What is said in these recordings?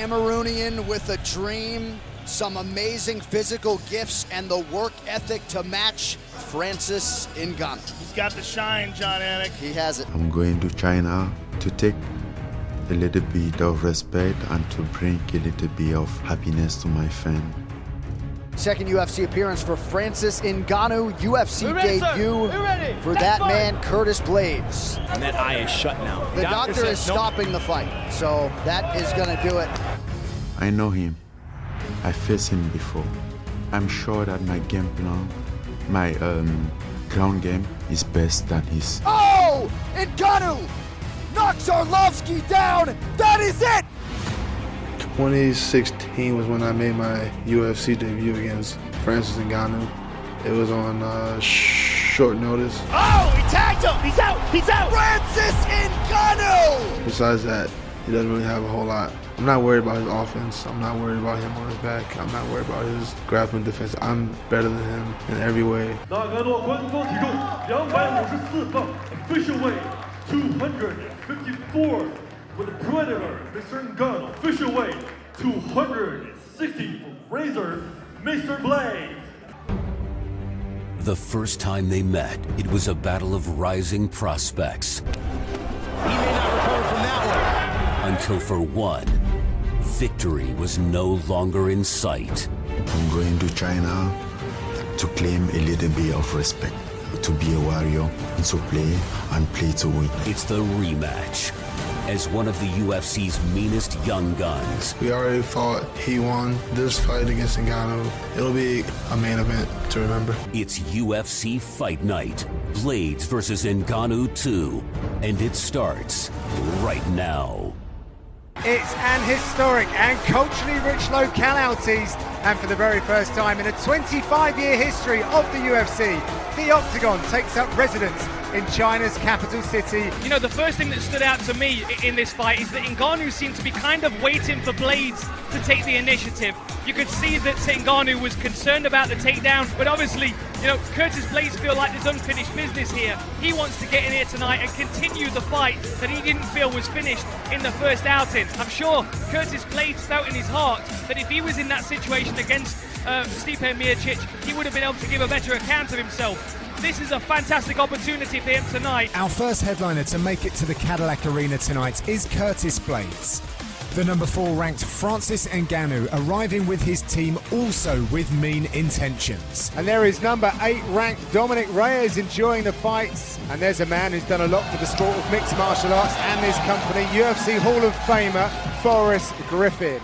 Cameroonian with a dream, some amazing physical gifts, and the work ethic to match Francis Ngannou. He's got the shine, John Anik. He has it. I'm going to China to take a little bit of respect and to bring a little bit of happiness to my fan. Second UFC appearance for Francis Ngannou, UFC debut for that man, Curtis Blaydes. And that eye is shut now. The doctor is stopping the fight, so that is going to do it. I know him. I faced him before. I'm sure that my game plan, my ground game is best than his. Oh! Ngannou knocks Arlovsky down! That is it! 2016 was when I made my UFC debut against Francis Ngannou. It was on short notice. Oh, he tagged him! He's out! He's out! Francis Ngannou! Besides that, he doesn't really have a whole lot. I'm not worried about his offense. I'm not worried about him on his back. I'm not worried about his grappling defense. I'm better than him in every way. Ngannou官方体重254磅 official weight 254 with the Predator, Mr. Ngannou, official weight 260 Razor, Mr. Blaydes. The first time they met, it was a battle of rising prospects. He may not recover from that one. Until for one, victory was no longer in sight. I'm going to China to claim a little bit of respect, to be a warrior, and to play to win. It's the rematch. As one of the UFC's meanest young guns, We already fought. He won this fight against Ngannou. It'll be a main event to remember. it's UFC Fight Night, Blaydes versus Ngannou 2, and it starts right now. It's an historic and culturally rich localities, and for the very first time in a 25-year history of the UFC, the Octagon takes up residence in China's capital city. You know, the first thing that stood out to me in this fight is that Ngannou seemed to be kind of waiting for Blaydes to take the initiative. You could see that Ngannou was concerned about the takedown, but obviously, you know, Curtis Blaydes feel like there's unfinished business here. He wants to get in here tonight and continue the fight that he didn't feel was finished in the first outing. I'm sure Curtis Blaydes felt in his heart that if he was in that situation against Stipe Miocic, he would have been able to give a better account of himself. This is a fantastic opportunity for him tonight. Our first headliner to make it to the Cadillac Arena tonight is Curtis Blaydes. The number 4 ranked Francis Ngannou arriving with his team, also with mean intentions. And there is number 8 ranked Dominic Reyes enjoying the fights. And there's a man who's done a lot for the sport of mixed martial arts and his company, UFC Hall of Famer Forrest Griffin.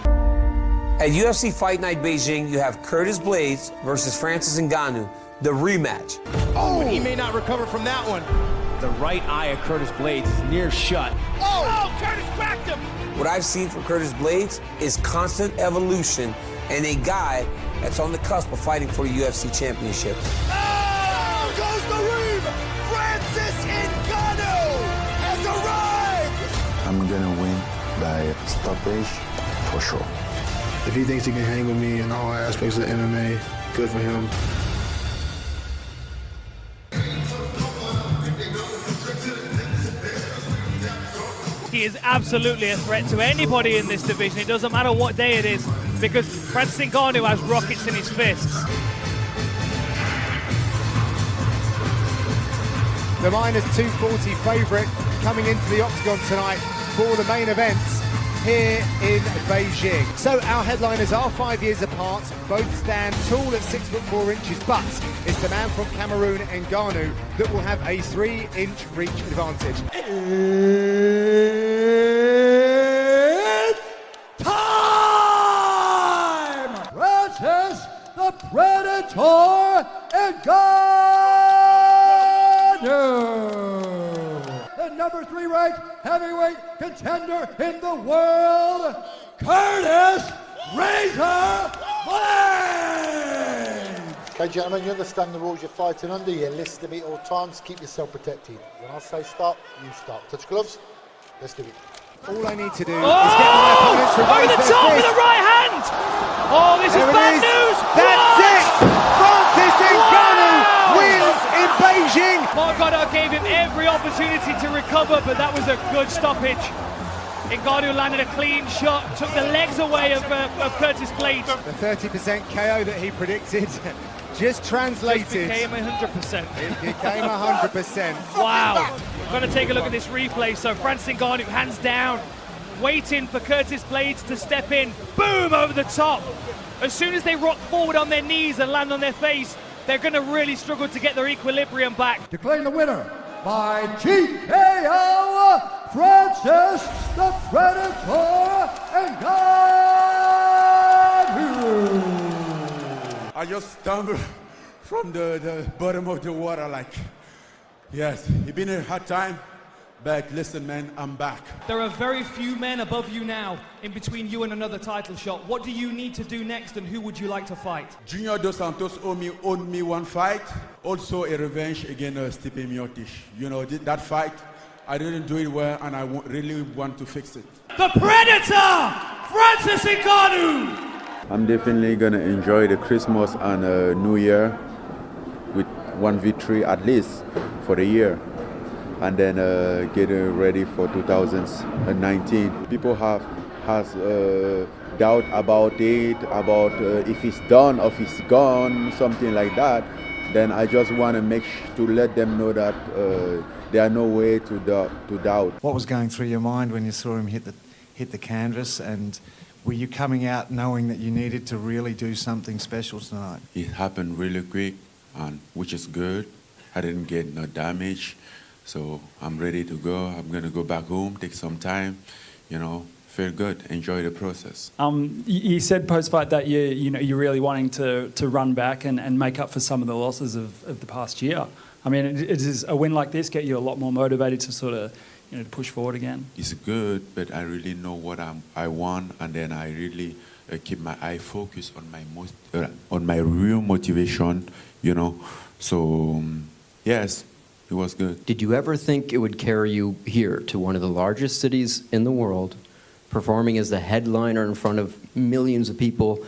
At UFC Fight Night Beijing, you have Curtis Blaydes versus Francis Ngannou, the rematch. Oh, and he may not recover from that one. The right eye of Curtis Blaydes is near shut. Oh, Curtis cracked him! What I've seen from Curtis Blaydes is constant evolution and a guy that's on the cusp of fighting for the UFC championship. Oh, goes the ream! Francis Ngannou has arrived! I'm gonna win by stoppage for sure. If he thinks he can hang with me in all aspects of MMA, good for him. He is absolutely a threat to anybody in this division. It doesn't matter what day it is, because Francis Ngannou has rockets in his fists. The minus 240 favourite coming into the Octagon tonight for the main event here in Beijing. So our headliners are 5 years apart, both stand tall at 6'4", but it's the man from Cameroon, Ngannou, that will have a 3-inch reach advantage. It's time! Francis the Predator Ngannou! The number 3 ranked heavyweight contender in the world, Curtis Razor Blaydes! Okay, gentlemen, you understand the rules you're fighting under. You listen to me at all times. Keep yourself protected. When I say stop, you stop. Touch gloves. Let's do it. All I need to do is get my opponents to Over raise the their top with fist. the right hand! Oh, this is There it bad is. news! That's it! Francis Ngannou wins in Beijing! Mark Goddard gave him every opportunity to recover, but that was a good stoppage. Ngannou landed a clean shot, took the legs away of Curtis Blaydes. The 30% KO that he predicted just translated. It became 100%. It became 100%. Wow. We're going to take a look at this replay. So Francis Ngannou, hands down, waiting for Curtis Blaydes to step in. Boom, over the top. As soon as they rock forward on their knees and land on their face, they're going to really struggle to get their equilibrium back. Declaring the winner by TKO, Francis the Predator Ngannou. I just stumbled from the bottom of the water like, yes, it's been a hard time, but listen, man, I'm back. There are very few men above you now in between you and another title shot. What do you need to do next, and who would you like to fight? Junior Dos Santos owed me one fight, also a revenge against Stipe Miocic. You know, that fight, I didn't do it well, and I really want to fix it. The Predator, Francis Ngannou! I'm definitely gonna enjoy the Christmas and New Year with one victory at least for the year, and then getting ready for 2019. People has doubt about it, about if it's done or if it's gone, something like that. Then I just want to let them know that there are no way to doubt. What was going through your mind when you saw him hit the canvas, and were you coming out knowing that you needed to really do something special tonight? It happened really quick, and which is good. I didn't get no damage, so I'm ready to go. I'm gonna go back home, take some time, you know, feel good, enjoy the process. You said post-fight that you're really wanting to run back and make up for some of the losses of the past year. I mean, does a win like this get you a lot more motivated to sort of, to push forward again? It's good, but I really know what I want, and then I really keep my eye focused on my real motivation, So, yes, it was good. Did you ever think it would carry you here to one of the largest cities in the world, performing as the headliner in front of millions of people?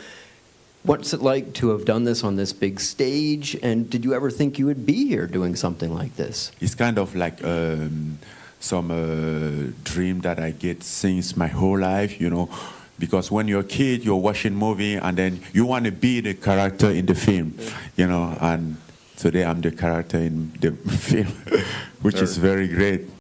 What's it like to have done this on this big stage? And did you ever think you would be here doing something like this? It's kind of like some dream that I get since my whole life, because when you're a kid, you're watching movie, and then you want to be the character in the film, and today I'm the character in the film, which is very great.